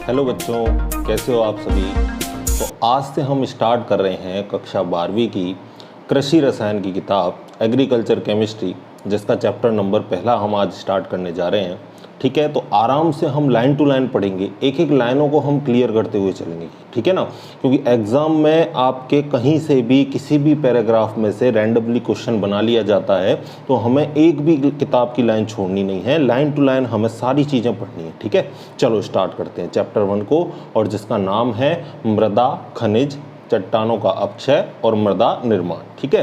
Hello बच्चों, कैसे हो आप सभी। तो आज से हम स्टार्ट कर रहे हैं कक्षा 12वीं की कृषि रसायन की किताब एग्रीकल्चर केमिस्ट्री, जिसका चैप्टर नंबर पहला हम आज स्टार्ट करने जा रहे हैं। ठीक है, तो आराम से हम लाइन टू लाइन पढ़ेंगे, एक एक लाइनों को हम क्लियर करते हुए चलेंगे। ठीक है ना, क्योंकि एग्ज़ाम में आपके कहीं से भी किसी भी पैराग्राफ में से रैंडमली क्वेश्चन बना लिया जाता है, तो हमें एक भी किताब की लाइन छोड़नी नहीं है, लाइन टू लाइन हमें सारी चीज़ें पढ़नी है। ठीक है, चलो स्टार्ट करते हैं चैप्टर 1 को, और जिसका नाम है मृदा, खनिज, चट्टानों का अपक्षय और मृदा निर्माण। ठीक है,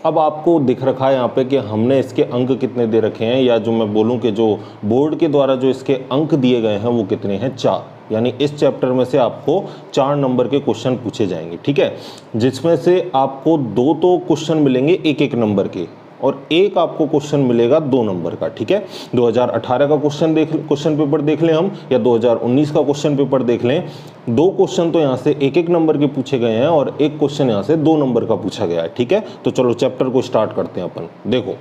अब आपको दिख रखा है यहाँ पे कि हमने इसके अंक कितने दे रखे हैं, या जो मैं बोलूँ कि जो बोर्ड के द्वारा जो इसके अंक दिए गए हैं वो कितने हैं, 4। यानी इस चैप्टर में से आपको 4 नंबर के क्वेश्चन पूछे जाएंगे। ठीक है, जिसमें से आपको 2 तो क्वेश्चन मिलेंगे 1-1 नंबर के, और एक आपको क्वेश्चन मिलेगा 2 नंबर का। ठीक है, 2018 का क्वेश्चन पेपर देख लें हम, या 2019 का क्वेश्चन पेपर देख लें, 2 क्वेश्चन तो यहाँ से 1-1 नंबर के पूछे गए हैं और एक क्वेश्चन यहाँ से 2 नंबर का पूछा गया है। ठीक है, तो चलो चैप्टर को स्टार्ट करते हैं अपन। देखो,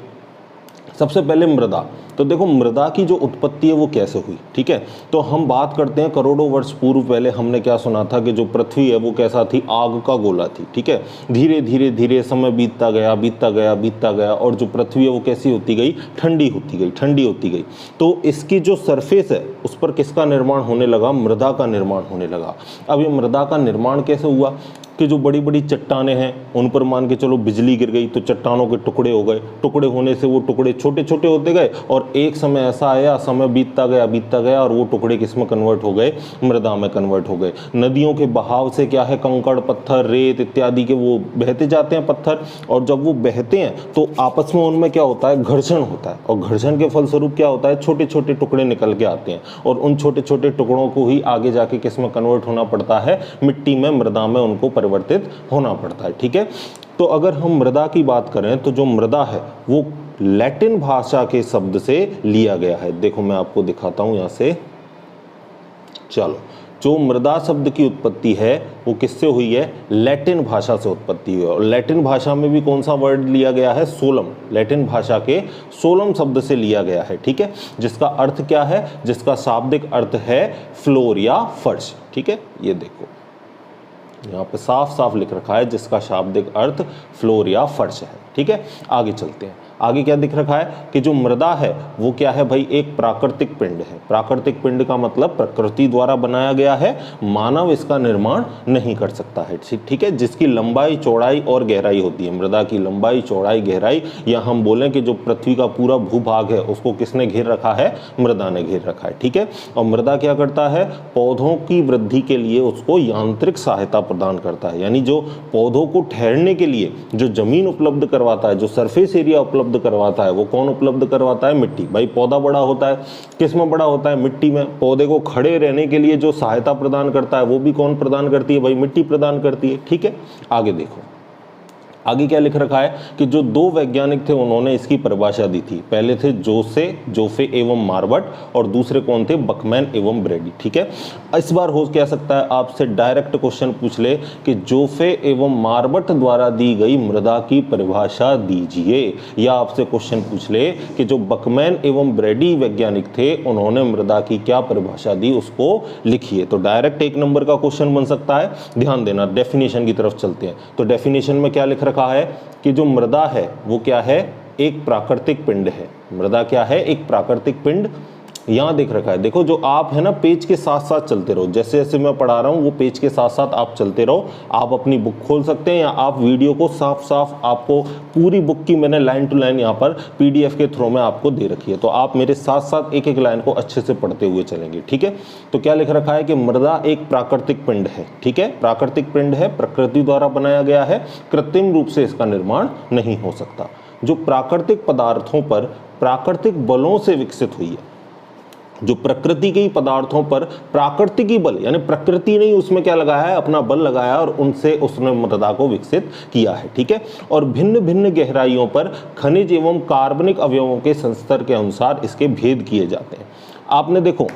सबसे पहले मृदा। तो देखो, मृदा की जो उत्पत्ति है वो कैसे हुई। ठीक है, तो हम बात करते हैं करोड़ों वर्ष पूर्व। पहले हमने क्या सुना था कि जो पृथ्वी है वो कैसा थी, आग का गोला थी। ठीक है, धीरे धीरे धीरे समय बीतता गया बीतता गया बीतता गया, और जो पृथ्वी है वो कैसी होती गई, ठंडी होती गई ठंडी होती गई। तो इसकी जो सरफेस है उस पर किसका निर्माण होने लगा, मृदा का निर्माण होने लगा। अब ये मृदा का निर्माण कैसे हुआ कि जो बड़ी बड़ी चट्टानें हैं उन पर मान के चलो बिजली गिर गई, तो चट्टानों के टुकड़े हो गए, टुकड़े होने से वो टुकड़े छोटे छोटे होते गए, और एक समय ऐसा आया, समय बीतता गया और वो टुकड़े किस में कन्वर्ट हो गए, मृदा में कन्वर्ट हो गए। नदियों के बहाव से क्या है, कंकड़ पत्थर रेत इत्यादि के वो बहते जाते हैं पत्थर, और जब वो बहते हैं तो आपस में उनमें क्या होता है, घर्षण होता है, और घर्षण के फलस्वरूप क्या होता है, छोटे छोटे टुकड़े निकल के आते हैं, और उन छोटे छोटे टुकड़ों को ही आगे जाके किस में कन्वर्ट होना पड़ता है, मिट्टी में, मृदा में उनको परिवर्तित होना पड़ता है। ठीक है, तो अगर हम मृदा की बात करें तो जो मृदा है वो लैटिन भाषा के शब्द से लिया गया है। देखो मैं आपको दिखाता हूं यहां से। चलो, जो मृदा शब्द की उत्पत्ति है वो किससे हुई है, लैटिन भाषा से उत्पत्ति हुई है। और लैटिन भाषा में भी कौन सा वर्ड लिया गया है, सोलम। लैटिन भाषा के सोलम शब्द से लिया गया है। ठीक है, जिसका अर्थ क्या है, जिसका शाब्दिक अर्थ है फ्लोर या फर्श। ठीक है, ये देखो यहाँ पे साफ साफ लिख रखा है, जिसका शाब्दिक अर्थ फ्लोर या फर्श है। ठीक है, आगे चलते हैं। आगे क्या दिख रखा है कि जो मृदा है वो क्या है भाई, एक प्राकृतिक पिंड है। प्राकृतिक पिंड का मतलब प्रकृति द्वारा बनाया गया है, मानव इसका निर्माण नहीं कर सकता है। ठीक है, जिसकी लंबाई चौड़ाई और गहराई होती है। मृदा की लंबाई चौड़ाई गहराई, या हम बोलें कि जो पृथ्वी का पूरा भूभाग है उसको किसने घेर रखा है, मृदा ने घेर रखा है। ठीक है, और मृदा क्या करता है, पौधों की वृद्धि के लिए उसको यांत्रिक सहायता प्रदान करता है। यानी जो पौधों को ठहरने के लिए जो जमीन उपलब्ध करवाता है, जो सरफेस एरिया उपलब्ध करवाता है, वो कौन उपलब्ध करवाता है, मिट्टी। भाई पौधा बड़ा होता है किस में, बड़ा होता है मिट्टी में। पौधे को खड़े रहने के लिए जो सहायता प्रदान करता है वो भी कौन प्रदान करती है, भाई मिट्टी प्रदान करती है। ठीक है, आगे देखो, आगे क्या लिख रखा है कि जो 2 वैज्ञानिक थे उन्होंने इसकी परिभाषा दी थी। पहले थे जोफे एवं मार्बट, और दूसरे कौन थे, बकमैन एवं ब्रेडी। ठीक है, इस बार हो क्या सकता है, आपसे डायरेक्ट क्वेश्चन पूछ ले कि जोफे एवं मार्बट द्वारा दी गई मृदा की परिभाषा दीजिए, या आपसे क्वेश्चन पूछ ले कि जो बकमैन एवं ब्रेडी वैज्ञानिक थे उन्होंने मृदा की क्या परिभाषा दी, उसको लिखिए। तो डायरेक्ट 1 नंबर का क्वेश्चन बन सकता है। ध्यान देना, डेफिनेशन की तरफ चलते हैं। तो डेफिनेशन में क्या लिख रखा है कि जो मृदा है वो क्या है, एक प्राकृतिक पिंड है। मृदा क्या है, एक प्राकृतिक पिंड। यहां देख रखा है, देखो जो आप है ना, पेज के साथ साथ चलते रहो, जैसे जैसे मैं पढ़ा रहा हूं वो पेज के साथ साथ आप चलते रहो। आप अपनी बुक खोल सकते हैं, या आप वीडियो को साफ साफ, आपको पूरी बुक की मैंने लाइन टू लाइन यहाँ पर PDF के थ्रू में आपको दे रखी है, तो आप मेरे साथ साथ एक एक लाइन को अच्छे से पढ़ते हुए चलेंगे। ठीक है, तो क्या लिख रखा है कि मृदा एक प्राकृतिक पिंड है। ठीक है, प्राकृतिक पिंड है, प्रकृति द्वारा बनाया गया है, कृत्रिम रूप से इसका निर्माण नहीं हो सकता। जो प्राकृतिक पदार्थों पर प्राकृतिक बलों से विकसित हुई है, जो प्रकृति के ही पदार्थों पर प्राकृतिक ही बल, यानी प्रकृति ने उसमें क्या लगाया है, अपना बल लगाया, और उनसे उसने मृदा को विकसित किया है। ठीक है, और भिन्न भिन्न गहराइयों पर खनिज एवं कार्बनिक अवयवों के संस्तर के अनुसार इसके भेद किए जाते हैं। आपने देखो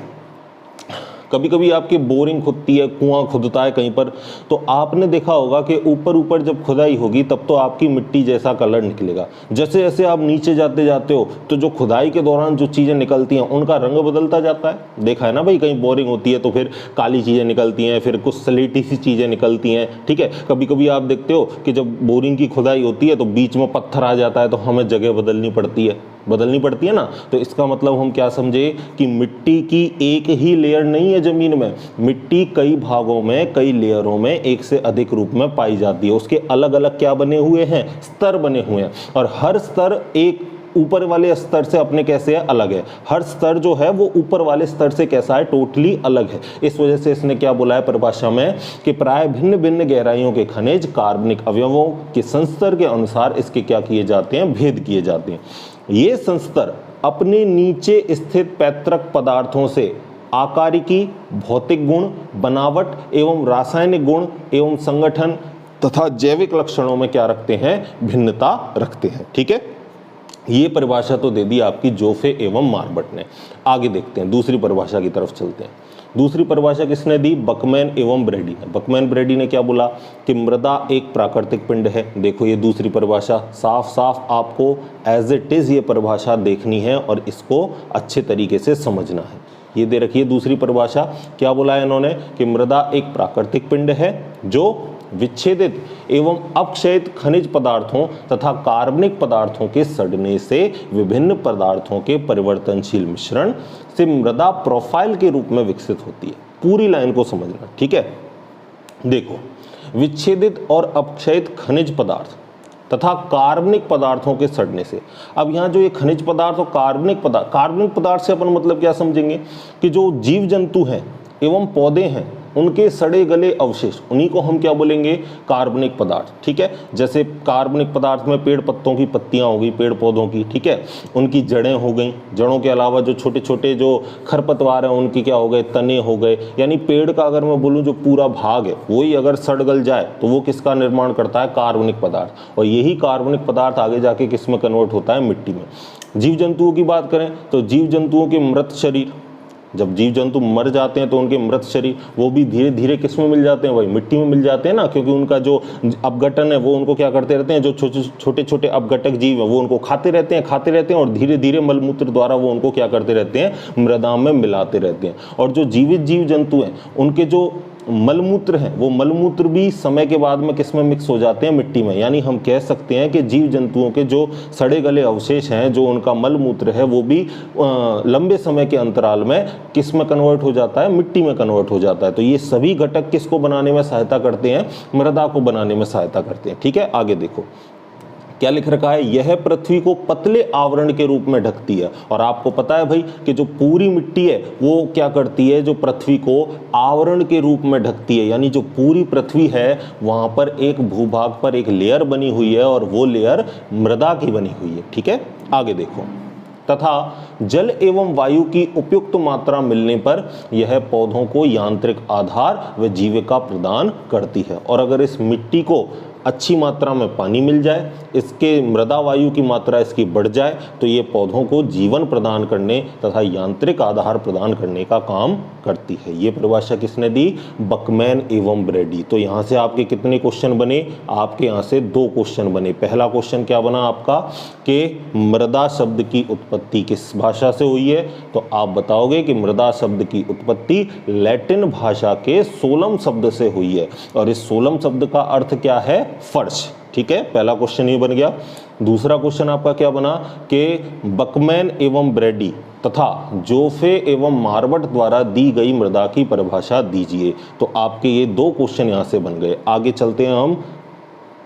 कभी कभी आपकी बोरिंग खुदती है, कुआं खुदता है कहीं पर, तो आपने देखा होगा कि ऊपर ऊपर जब खुदाई होगी तब तो आपकी मिट्टी जैसा कलर निकलेगा। जैसे जैसे आप नीचे जाते जाते हो तो जो खुदाई के दौरान जो चीज़ें निकलती हैं उनका रंग बदलता जाता है। देखा है ना भाई, कहीं बोरिंग होती है तो फिर काली चीज़ें निकलती हैं, फिर कुछ स्लेटी सी चीज़ें निकलती हैं, ठीक है। कभी कभी आप देखते हो कि जब बोरिंग की खुदाई होती है तो बीच में पत्थर आ जाता है, तो हमें जगह बदलनी पड़ती है ना। तो इसका मतलब हम क्या समझे कि मिट्टी की एक ही लेयर नहीं है ज़मीन में, मिट्टी कई भागों में, कई लेयरों में एक से अधिक रूप में पाई जाती है। उसके अलग अलग क्या बने हुए हैं, स्तर बने हुए हैं, और हर स्तर एक ऊपर वाले स्तर से अपने कैसे है, अलग है। हर स्तर जो है वो ऊपर वाले स्तर से कैसा है, टोटली अलग है। इस वजह से इसने क्या बोला है परिभाषा में कि प्राय भिन्न भिन्न गहराइयों के खनिज कार्बनिक अवयवों के संस्तर के अनुसार इसके क्या किए जाते हैं, भेद किए जाते हैं। ये संस्तर अपने नीचे स्थित पैतृक पदार्थों से आकारिकी, भौतिक गुण, बनावट एवं रासायनिक गुण एवं संगठन तथा जैविक लक्षणों में क्या रखते हैं, भिन्नता रखते हैं। ठीक है, ये परिभाषा तो दे दी आपकी जोफे एवं मार्बट ने। आगे देखते हैं, दूसरी परिभाषा की तरफ चलते हैं। दूसरी परिभाषा किसने दी, बकमैन एवं ब्रेडी ने। बकमैन ब्रेडी ने क्या बोला कि मृदा एक प्राकृतिक पिंड है। देखो ये दूसरी परिभाषा, साफ साफ आपको एज इट इज ये परिभाषा देखनी है और इसको अच्छे तरीके से समझना है। ये दे रखिए दूसरी परिभाषा, क्या बोला है इन्होंने कि मृदा एक प्राकृतिक पिंड है जो विच्छेदित एवं अपक्षयित खनिज पदार्थों तथा कार्बनिक पदार्थों के सड़ने से विभिन्न पदार्थों के परिवर्तनशील मिश्रण से मृदा प्रोफाइल के रूप में विकसित होती है। पूरी लाइन को समझना, ठीक है। देखो, विच्छेदित और अपक्षयित खनिज पदार्थ तथा कार्बनिक पदार्थों के सड़ने से। अब यहाँ जो ये खनिज पदार्थ और कार्बनिक पदार्थ से अपन मतलब क्या समझेंगे कि जो जीव जंतु हैं एवं पौधे हैं उनके सड़े गले अवशेष, उन्हीं को हम क्या बोलेंगे, कार्बनिक पदार्थ। ठीक है, जैसे कार्बनिक पदार्थ में पेड़ पत्तों की पत्तियां हो गई, पेड़ पौधों की, ठीक है, उनकी जड़ें हो गई, जड़ों के अलावा जो छोटे छोटे जो खरपतवार हैं उनकी क्या हो गए, तने हो गए। यानी पेड़ का अगर मैं बोलूँ जो पूरा भाग है वही अगर सड़ गल जाए तो वो किसका निर्माण करता है, कार्बनिक पदार्थ। और यही कार्बनिक पदार्थ आगे जाके किस में कन्वर्ट होता है, मिट्टी में। जीव जंतुओं की बात करें तो जीव जंतुओं के मृत शरीर, जब जीव जंतु मर जाते हैं तो उनके मृत शरीर वो भी धीरे धीरे किस में मिल जाते हैं, वही मिट्टी में मिल जाते हैं ना, क्योंकि उनका जो अपघटन है वो उनको क्या करते रहते हैं, जो छोटे छोटे अपघटक जीव है वो उनको खाते रहते हैं और धीरे धीरे मलमूत्र द्वारा वो उनको क्या करते रहते हैं, मृदा में मिलाते रहते हैं। और जो जीवित जीव जंतु हैं उनके जो मलमूत्र हैं वो मलमूत्र भी समय के बाद में किस में मिक्स हो जाते हैं, मिट्टी में। यानी हम कह सकते हैं कि जीव जंतुओं के जो सड़े गले अवशेष हैं, जो उनका मलमूत्र है, वो भी लंबे समय के अंतराल में किस में कन्वर्ट हो जाता है, मिट्टी में कन्वर्ट हो जाता है। तो ये सभी घटक किसको बनाने में सहायता करते हैं, मृदा को बनाने में सहायता करते हैं। ठीक है, आगे देखो क्या लिख रखा है, यह पृथ्वी को पतले आवरण के रूप में ढकती है। और आपको पता है भाई कि जो पूरी मिट्टी है वो क्या करती है, जो पृथ्वी को आवरण के रूप में ढकती है। यानी जो पूरी पृथ्वी है वहां पर एक भूभाग पर एक लेयर बनी हुई है और वो लेयर मृदा की बनी हुई है। ठीक है, आगे देखो, तथा जल एवं वायु की उपयुक्त मात्रा मिलने पर यह पौधों को यांत्रिक आधार व जीविका प्रदान करती है। और अगर इस मिट्टी को अच्छी मात्रा में पानी मिल जाए, इसके मृदा वायु की मात्रा इसकी बढ़ जाए, तो ये पौधों को जीवन प्रदान करने तथा यांत्रिक आधार प्रदान करने का काम करती है। ये परिभाषा किसने दी, बकमैन एवं ब्रेडी। तो यहाँ से आपके कितने क्वेश्चन बने, आपके यहाँ से 2 क्वेश्चन बने। पहला क्वेश्चन क्या बना आपका कि मृदा शब्द की उत्पत्ति किस भाषा से हुई है, तो आप बताओगे कि मृदा शब्द की उत्पत्ति लैटिन भाषा के सोलम शब्द से हुई है। और इस सोलम शब्द का अर्थ क्या है, फर्श। ठीक है, पहला क्वेश्चन ये बन गया। दूसरा क्वेश्चन आपका क्या बना कि बकमैन एवं ब्रेडी तथा जोफे एवं मार्बट द्वारा दी गई मृदा की परिभाषा दीजिए। तो आपके ये 2 क्वेश्चन यहाँ से बन गए। आगे चलते हैं हम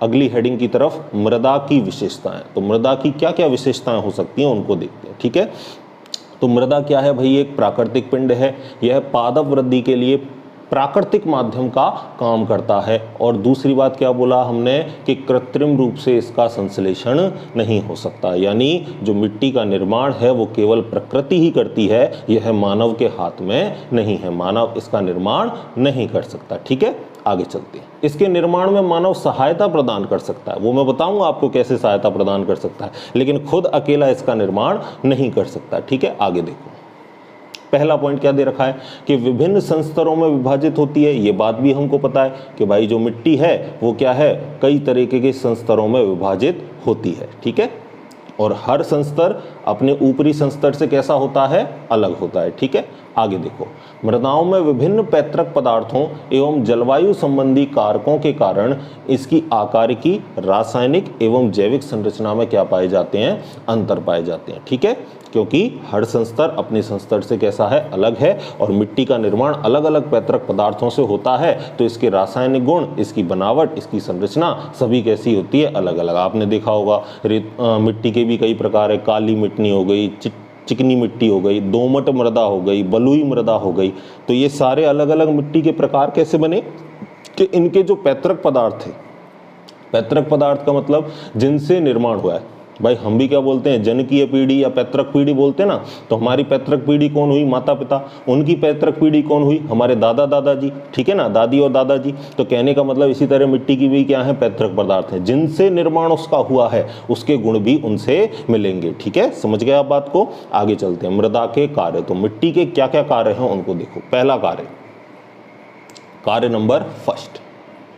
अगली हेडिंग की तरफ, मृदा की विशेषताएं। तो मृदा की क्या क्या विशेषताएं हो सकती हैं उनको देखते हैं। ठीक है, तो मृदा क्या है भाई, एक प्राकृतिक पिंड है। यह पादप वृद्धि के लिए प्राकृतिक माध्यम का काम करता है। और दूसरी बात क्या बोला हमने कि कृत्रिम रूप से इसका संश्लेषण नहीं हो सकता। यानी जो मिट्टी का निर्माण है वो केवल प्रकृति ही करती है, यह मानव के हाथ में नहीं है, मानव इसका निर्माण नहीं कर सकता। ठीक है, आगे चलते हैं। इसके निर्माण में मानव सहायता प्रदान कर सकता है, वो मैं बताऊंगा आपको कैसे सहायता प्रदान कर सकता है, लेकिन खुद अकेला इसका निर्माण नहीं कर सकता। ठीक है, आगे देखो, पहला पॉइंट क्या दे रखा है कि विभिन्न संस्तरों में विभाजित होती है। ये बात भी हमको पता है कि भाई जो मिट्टी है वो क्या है, कई तरीके के संस्तरों में विभाजित होती है, ठीक है। और हर संस्तर अपने ऊपरी संस्तर से कैसा होता है, अलग होता है, ठीक है। आगे देखो, मृदाओं में विभिन्न पैतृक पदार्थों एवं जलवायु संबंधी कारकों के कारण इसकी आकारिकी, रासायनिक एवं जैविक संरचना में क्या पाए जाते हैं, अंतर पाए जाते हैं, ठीक है। क्योंकि हर संस्तर अपने संस्तर से कैसा है, अलग है, और मिट्टी का निर्माण अलग अलग पैतृक पदार्थों से होता है, तो इसके रासायनिक गुण, इसकी बनावट, इसकी संरचना सभी कैसी होती है, अलग अलग। आपने देखा होगा मिट्टी के भी कई प्रकार है, काली मिट्टी हो गई, चिकनी मिट्टी हो गई, दोमट मृदा हो गई, बलुई मृदा हो गई। तो ये सारे अलग अलग मिट्टी के प्रकार कैसे बने कि इनके जो पैतृक पदार्थ थे, पैतृक पदार्थ का मतलब जिनसे निर्माण हुआ है। भाई हम भी क्या बोलते हैं, जनकीय पीढ़ी या पैतृक पीढ़ी बोलते हैं ना, तो हमारी पैतृक पीढ़ी कौन हुई, माता पिता, उनकी पैतृक पीढ़ी कौन हुई, हमारे दादा दादाजी, ठीक है ना, दादी और दादाजी। तो कहने का मतलब इसी तरह मिट्टी की भी क्या है, पैतृक पदार्थ है, जिनसे निर्माण उसका हुआ है उसके गुण भी उनसे मिलेंगे, ठीक है। समझ गए आप बात को। आगे चलते हैं, मृदा के कार्य। तो मिट्टी के क्या क्या कार्य हैं उनको देखो। पहला कार्य नंबर फर्स्ट,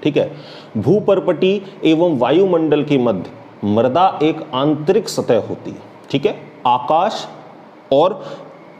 ठीक है, भूपर्पटी एवं वायुमंडल के मध्य मृदा एक आंतरिक सतह होती है, ठीक है। आकाश और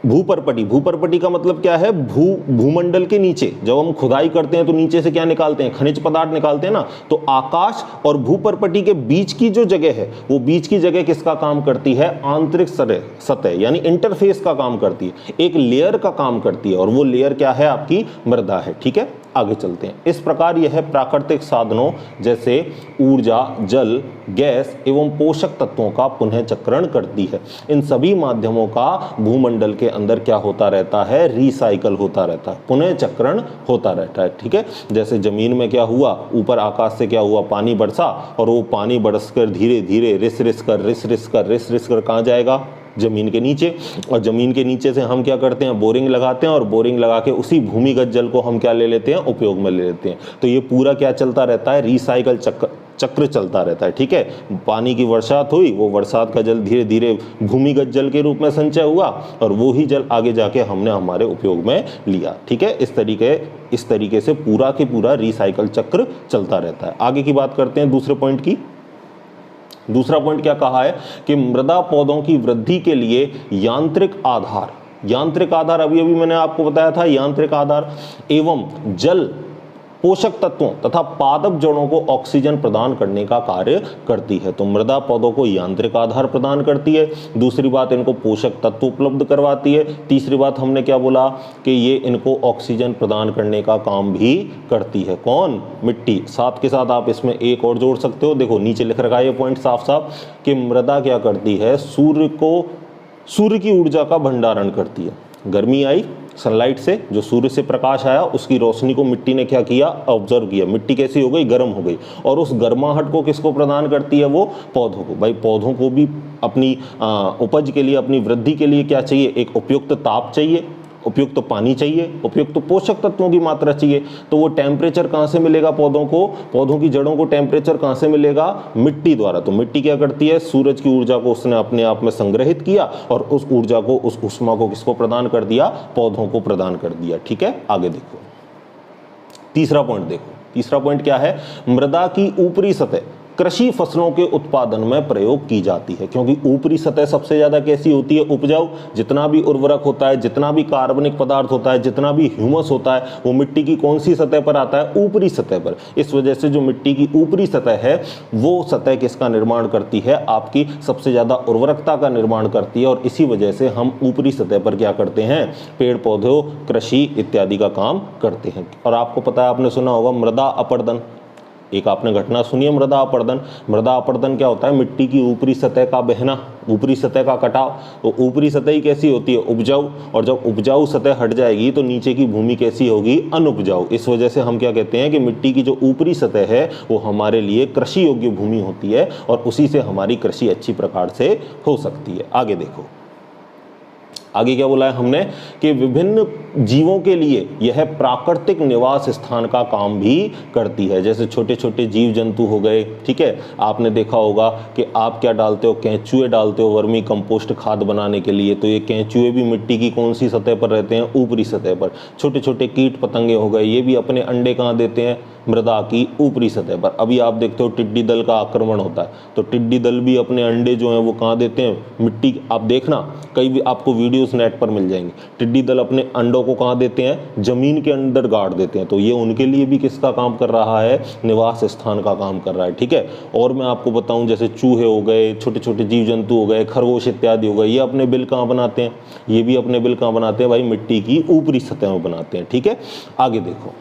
भूपर्पटी का मतलब क्या है, भूमंडल के नीचे जब हम खुदाई करते हैं तो नीचे से क्या निकालते हैं, खनिज पदार्थ निकालते हैं ना। तो आकाश और भूपर्पटी के बीच की जो जगह है, वो बीच की जगह किसका काम करती है, आंतरिक सतह यानी इंटरफेस का काम करती है, एक लेयर का काम करती है, और वो लेयर क्या है, आपकी मृदा है, ठीक है। आगे चलते हैं। इस प्रकार यह प्राकृतिक साधनों जैसे ऊर्जा, जल, गैस एवं पोषक तत्वों का पुनः चक्रण करती है। इन सभी माध्यमों का भूमंडल के अंदर क्या होता रहता है, रिसाइकल होता रहता है, पुनः चक्रण होता रहता है, ठीक है। जैसे जमीन में क्या हुआ, ऊपर आकाश से क्या हुआ, पानी बरसा, और वो पानी बरसकर धीरे धीरे रिस रिस कर कहाँ जाएगा, जमीन के नीचे। और जमीन के नीचे से हम क्या करते हैं, बोरिंग लगाते हैं, और बोरिंग लगा के उसी भूमिगत जल को हम क्या ले लेते हैं, उपयोग में ले लेते हैं। तो ये पूरा क्या चलता रहता है, रिसाइकल चक्र चलता रहता है, ठीक है। पानी की बरसात हुई, वो बरसात का जल धीरे धीरे भूमिगत जल के रूप में संचय हुआ, और वो ही जल आगे जाके हमने हमारे उपयोग में लिया, ठीक है। इस तरीके से पूरा के पूरा रिसाइकल चक्र चलता रहता है। आगे की बात करते हैं दूसरे पॉइंट की। दूसरा पॉइंट क्या कहा है कि मृदा पौधों की वृद्धि के लिए यांत्रिक आधार अभी मैंने आपको बताया था, यांत्रिक आधार एवं जल, पोषक तत्वों तथा पादप जड़ों को ऑक्सीजन प्रदान करने का कार्य करती है। तो मृदा पौधों को यांत्रिक आधार प्रदान करती है, दूसरी बात इनको पोषक तत्व उपलब्ध करवाती है, तीसरी बात हमने क्या बोला कि ये इनको ऑक्सीजन प्रदान करने का काम भी करती है। कौन, मिट्टी। साथ के साथ आप इसमें एक और जोड़ सकते हो, देखो नीचे लिख रखा है ये पॉइंट साफ साफ कि मृदा क्या करती है, सूर्य की ऊर्जा का भंडारण करती है। गर्मी आई सनलाइट से, जो सूर्य से प्रकाश आया, उसकी रोशनी को मिट्टी ने क्या किया, ऑब्जर्व किया, मिट्टी कैसी हो गई, गर्म हो गई, और उस गर्माहट को किसको प्रदान करती है, वो पौधों को। भाई पौधों को भी अपनी उपज के लिए, अपनी वृद्धि के लिए क्या चाहिए, एक उपयुक्त ताप चाहिए, उपयुक्त पानी चाहिए, उपयुक्त पोषक तत्वों की मात्रा चाहिए। तो वो टेम्परेचर कहाँ से मिलेगा पौधों को, पौधों की जड़ों को टेम्परेचर कहाँ से मिलेगा, मिट्टी द्वारा। तो मिट्टी क्या करती है, सूरज की ऊर्जा को उसने अपने आप में संग्रहित किया, और उस ऊर्जा को, उस ऊष्मा को किसको प्रदान कर दिया, पौधों को प्रदान कर दिया, ठीक है। आगे देखो तीसरा पॉइंट, देखो तीसरा पॉइंट क्या है, मृदा की ऊपरी सतह कृषि फसलों के उत्पादन में प्रयोग की जाती है। क्योंकि ऊपरी सतह सबसे ज्यादा कैसी होती है, उपजाऊ। जितना भी उर्वरक होता है, जितना भी कार्बनिक पदार्थ होता है, जितना भी ह्यूमस होता है, वो मिट्टी की कौन सी सतह पर आता है, ऊपरी सतह पर। इस वजह से जो मिट्टी की ऊपरी सतह है, वो सतह किसका निर्माण करती है, आपकी सबसे ज्यादा उर्वरकता का निर्माण करती है। और इसी वजह से हम ऊपरी सतह पर क्या करते हैं, पेड़ पौधों, कृषि इत्यादि का काम करते हैं। और आपको पता है, आपने सुना होगा मृदा अपरदन, एक आपने घटना सुनी है, मृदा अपरदन। मृदा अपरदन क्या होता है, मिट्टी की ऊपरी सतह का बहना, ऊपरी सतह का कटाव। तो ऊपरी सतह ही कैसी होती है, उपजाऊ, और जब उपजाऊ सतह हट जाएगी तो नीचे की भूमि कैसी होगी, अनुपजाऊ। इस वजह से हम क्या कहते हैं कि मिट्टी की जो ऊपरी सतह है वो हमारे लिए कृषि योग्य भूमि होती है, और उसी से हमारी कृषि अच्छी प्रकार से हो सकती है। आगे देखो, आगे क्या बोला है हमने कि विभिन्न जीवों के लिए यह प्राकृतिक निवास स्थान का काम भी करती है। जैसे छोटे छोटे जीव जंतु हो गए, ठीक है, आपने देखा होगा कि आप क्या डालते हो, केंचुए डालते हो वर्मी कंपोस्ट खाद बनाने के लिए, तो ये केंचुए भी मिट्टी की कौन सी सतह पर रहते हैं, ऊपरी सतह पर। छोटे छोटे कीट पतंगे हो गए, ये भी अपने अंडे कहाँ देते हैं, मृदा की ऊपरी सतह पर। अभी आप देखते हो टिड्डी दल का आक्रमण होता है, तो टिड्डी दल भी अपने अंडे जो हैं वो कहाँ देते हैं, मिट्टी। आप देखना कई भी आपको वीडियोस नेट पर मिल जाएंगे, टिड्डी दल अपने अंडों को कहाँ देते हैं, जमीन के अंदर गाड़ देते हैं। तो ये उनके लिए भी किसका काम कर रहा है, निवास स्थान का काम कर रहा है, ठीक है। और मैं आपको बताऊं, जैसे चूहे हो गए, छोटे छोटे जीव जंतु हो गए, खरगोश इत्यादि हो गए, ये अपने बिल कहाँ बनाते हैं, ये भी अपने बिल कहाँ बनाते हैं भाई, मिट्टी की ऊपरी सतह में बनाते हैं, ठीक है। आगे देखो,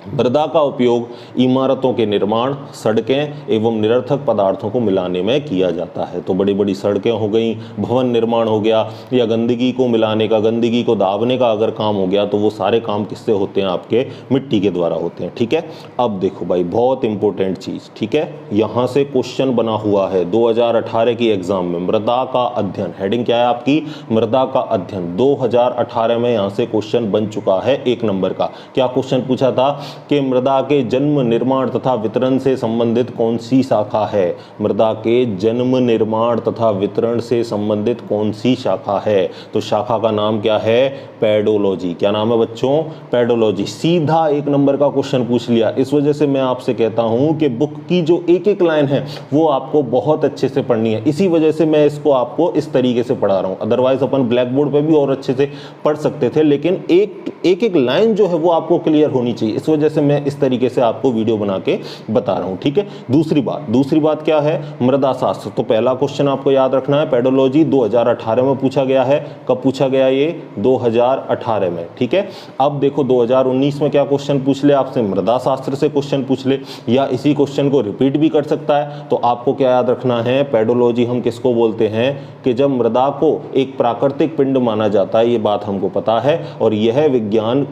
मृदा का उपयोग इमारतों के निर्माण, सड़कें एवं निरर्थक पदार्थों को मिलाने में किया जाता है। तो बड़ी बड़ी सड़कें हो गई, भवन निर्माण हो गया, या गंदगी को मिलाने का, गंदगी को दाबने का अगर काम हो गया, तो वो सारे काम किससे होते हैं, आपके मिट्टी के द्वारा होते हैं, ठीक है। अब देखो भाई, बहुत इंपॉर्टेंट चीज़, ठीक है, यहाँ से क्वेश्चन बना हुआ है 2018 की एग्जाम में, मृदा का अध्ययन, हेडिंग क्या है आपकी, मृदा का अध्ययन। 2018 में यहाँ से क्वेश्चन बन चुका है 1 नंबर का। क्या क्वेश्चन पूछा था कि मृदा के जन्म, निर्माण तथा वितरण से संबंधित कौन सी शाखा है, मृदा के जन्म, निर्माण तथा वितरण से संबंधित कौन सी शाखा है। तो शाखा का नाम क्या है, पेडोलॉजी। क्या नाम है बच्चों, पेडोलॉजी। सीधा 1 नंबर का क्वेश्चन पूछ लिया। इस वजह से मैं आपसे कहता हूं कि बुक की जो एक एक लाइन है वो आपको बहुत अच्छे से पढ़नी है। इसी वजह से मैं इसको आपको इस तरीके से पढ़ा रहा हूं। अदरवाइज अपन ब्लैक बोर्ड पर भी और अच्छे से पढ़ सकते थे, लेकिन एक लाइन जो है वो आपको क्लियर होनी चाहिए। इस वजह से मैं इस तरीके से आपको वीडियो बना के बता रहा हूं, ठीक है। दूसरी बात क्या है, मृदा शास्त्र। तो पहला क्वेश्चन आपको याद रखना है, पेडोलॉजी 2018 में पूछा गया है। कब पूछा गया, ये 2018 में, ठीक है। अब देखो 2019 में क्या क्वेश्चन पूछ ले आपसे, मृदा शास्त्र से क्वेश्चन पूछ ले, या इसी क्वेश्चन को रिपीट भी कर सकता है। तो आपको क्या याद रखना है, पेडोलॉजी हम किसको बोलते हैं, कि जब मृदा को एक प्राकृतिक पिंड माना जाता है, ये बात हमको पता है, और यह विज्ञान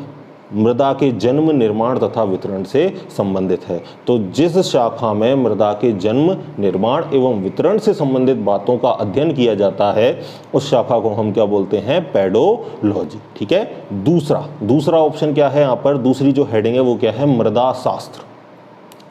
मृदा के जन्म, निर्माण तथा वितरण से संबंधित है। तो जिस शाखा में मृदा के जन्म, निर्माण एवं वितरण से संबंधित बातों का अध्ययन किया जाता है, उस शाखा को हम क्या बोलते हैं, पेडोलॉजी, ठीक है। दूसरा ऑप्शन क्या है यहाँ पर, दूसरी जो हेडिंग है वो क्या है, मृदा शास्त्र।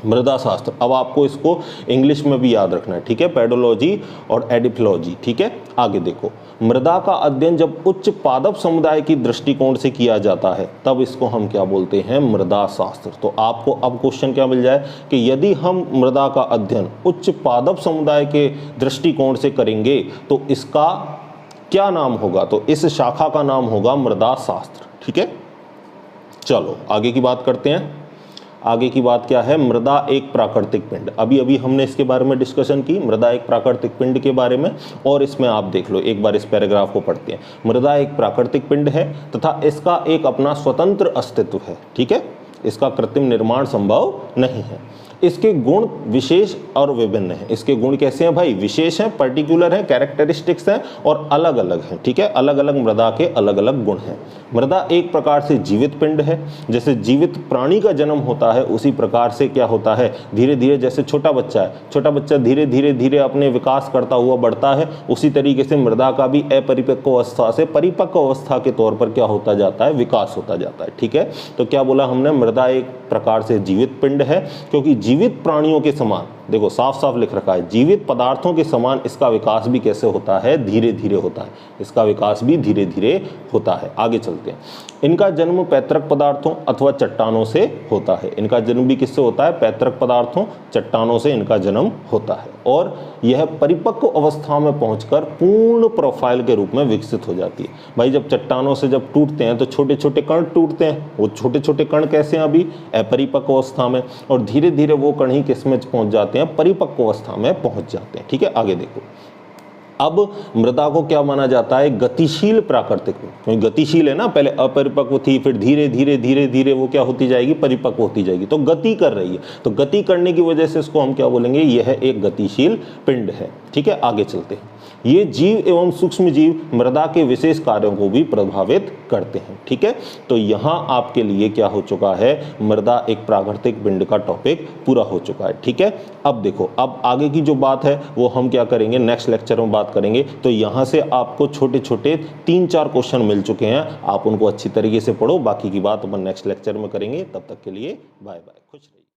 मृदा शास्त्र, अब आपको इसको इंग्लिश में भी याद रखना है, ठीक है, पेडोलॉजी और एडिफोलॉजी, ठीक है। आगे देखो, मृदा का अध्ययन जब उच्च पादप समुदाय की दृष्टिकोण से किया जाता है, तब इसको हम क्या बोलते हैं, मृदा शास्त्र। तो आपको अब क्वेश्चन क्या मिल जाए कि यदि हम मृदा का अध्ययन उच्च पादप समुदाय के दृष्टिकोण से करेंगे तो इसका क्या नाम होगा, तो इस शाखा का नाम होगा मृदा शास्त्र, ठीक है। चलो आगे की बात करते हैं। आगे की बात क्या है, मृदा एक प्राकृतिक पिंड। अभी हमने इसके बारे में डिस्कशन की, मृदा एक प्राकृतिक पिंड के बारे में, और इसमें आप देख लो, एक बार इस पैराग्राफ को पढ़ते हैं। मृदा एक प्राकृतिक पिंड है तथा इसका एक अपना स्वतंत्र अस्तित्व है, ठीक है, इसका कृत्रिम निर्माण संभव नहीं है। इसके गुण विशेष और विभिन्न हैं। इसके गुण कैसे हैं भाई, विशेष हैं, पर्टिकुलर हैं, कैरेक्टरिस्टिक्स हैं, और अलग अलग हैं, ठीक है। अलग अलग मृदा के अलग अलग गुण हैं। मृदा एक प्रकार से जीवित पिंड है। जैसे जीवित प्राणी का जन्म होता है, उसी प्रकार से क्या होता है, धीरे धीरे, जैसे छोटा बच्चा है, छोटा बच्चा धीरे धीरे अपने विकास करता हुआ बढ़ता है, उसी तरीके से मृदा का भी अपरिपक्व अवस्था से परिपक्व अवस्था के तौर पर क्या होता जाता है, विकास होता जाता है, ठीक है। तो क्या बोला हमने, मृदा एक प्रकार से जीवित पिंड है, क्योंकि जीवित प्राणियों के समान, देखो साफ साफ लिख रखा है, जीवित पदार्थों के समान इसका विकास भी कैसे होता है, धीरे धीरे होता है। इसका विकास भी धीरे धीरे होता है। आगे चलते हैं। इनका जन्म पैतृक पदार्थों अथवा चट्टानों से होता है। इनका जन्म भी किससे होता है, पैतृक पदार्थों, चट्टानों से इनका जन्म होता है, और यह परिपक्व अवस्था में पहुंचकर पूर्ण प्रोफाइल के रूप में विकसित हो जाती है। भाई जब चट्टानों से जब टूटते हैं तो छोटे छोटे कण टूटते हैं। वो छोटे छोटे कण कैसे हैं, अभी अपरिपक्व अवस्था में, और धीरे धीरे वो कण ही किस में पहुंच जाते हैं, परिपक्व अवस्था में पहुंच जाते हैं, ठीक है। आगे देखो, अब मृदा को क्या माना जाता है, गतिशील प्राकृतिक, क्योंकि गतिशील है ना, पहले अपरिपक्व थी, फिर धीरे धीरे वो क्या होती जाएगी, परिपक्व होती जाएगी, तो गति कर रही है। तो गति करने की वजह से इसको हम क्या बोलेंगे, यह एक गतिशील पिंड है, ठीक है, आगे चलते हैं। ये जीव एवं सूक्ष्म जीव मृदा के विशेष कार्यों को भी प्रभावित करते हैं। ठीक है, तो यहाँ आपके लिए क्या हो चुका है, मृदा एक प्राकृतिक पिंड का टॉपिक पूरा हो चुका है। ठीक है, अब देखो, अब आगे की जो बात है वो हम क्या करेंगे, नेक्स्ट लेक्चर में बात करेंगे। तो यहाँ से आपको छोटे छोटे 3-4 क्वेश्चन मिल चुके हैं, आप उनको अच्छी तरीके से पढ़ो, बाकी की बात अपन नेक्स्ट लेक्चर में करेंगे। तब तक के लिए बाय बाय, खुश रहिए।